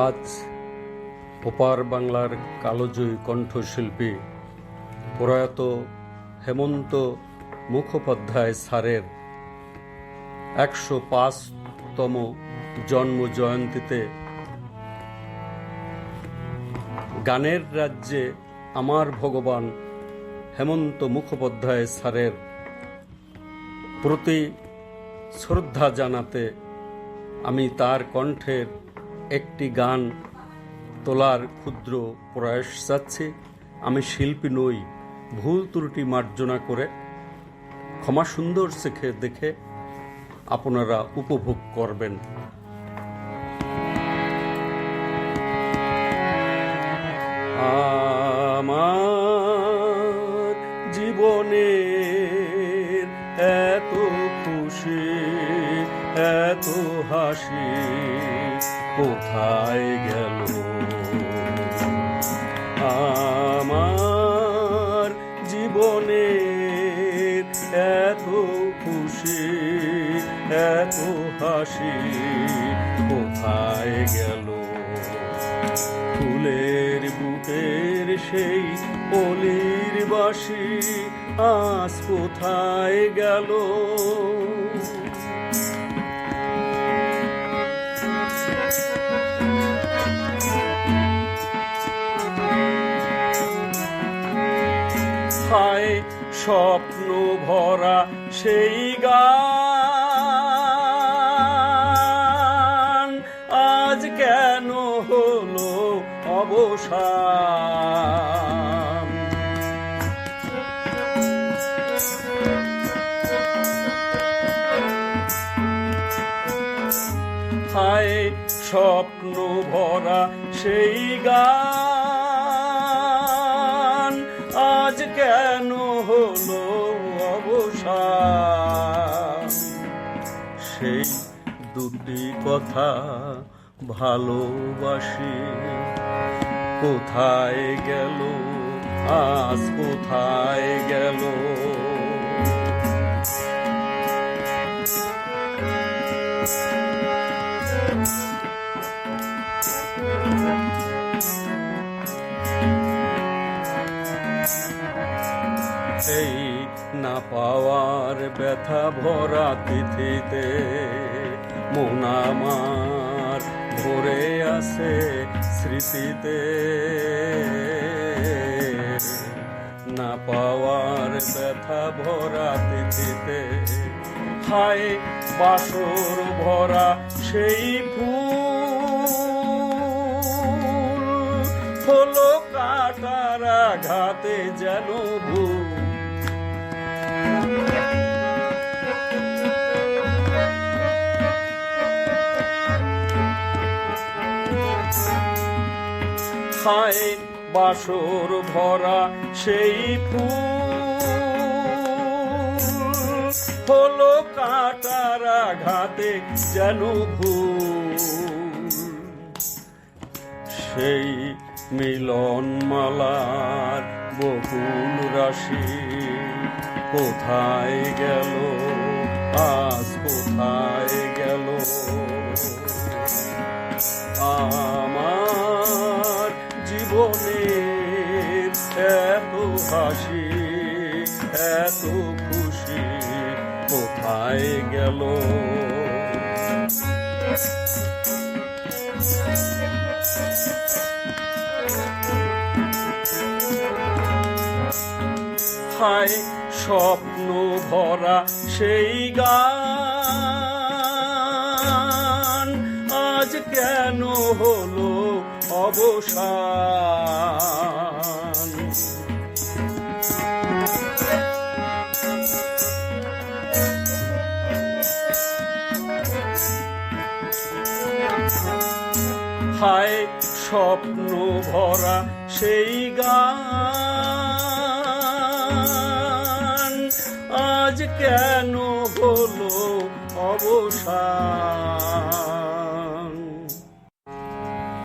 আজ ওপার বাংলার কালোজয়ী কণ্ঠশিল্পী প্রয়াত হেমন্ত মুখোপাধ্যায় স্যারের ১০৫তম জন্ম জয়ন্তীতে গানের রাজ্যে আমার ভগবান হেমন্ত মুখোপাধ্যায় স্যারের প্রতি শ্রদ্ধা জানাতে আমি তার কণ্ঠের একটি গান তোলার ক্ষুদ্র প্রয়াস চাচ্ছি। আমি শিল্পী নই, ভুল ত্রুটি মার্জনা করে ক্ষমা সুন্দর শিখে দেখে আপনারা উপভোগ করবেন। আমার জীবনের এত খুশি এত হাসি কোথায় গেল? আমার জীবনের এত খুশি এত হাসি কোথায় গেল? ফুলের বুকের সেই কলির বাসি আজ কোথায় গেল? হায় স্বপ্ন ভরা সেই গান আজ কেন হলো অবসান? হায় স্বপ্ন ভরা সেই গান আজ কেন হলো অবসান? সেই দুটি কথা ভালোবাসি কোথায় গেল? আজ কোথায় গেল? এই না পাওয়ার ব্যথা ভরা তিথিতে মন আমার ভরে আছে স্মৃতিতে। না পাওয়ার ব্যথা ভরা তিথিতে হায় বাসর ভরা সেই ফুল হলো কাটার আঘাতে যেন ভুল। হায় বাসর ভরা সেই ফুল হলো কাটার আঘাতে যেন ভুল। সেই মিলন মালার বকুল রাশি কোথায় গেল? আজ কোথায় গেল? আমার জীবনের এত হাসি এত খুশি কোথায় গেল? হায় স্বপ্ন ভরা সেই গান আজ কেন হলো অবসান? হায় স্বপ্ন ভরা সেই গান আজ কেন হলো অবসান?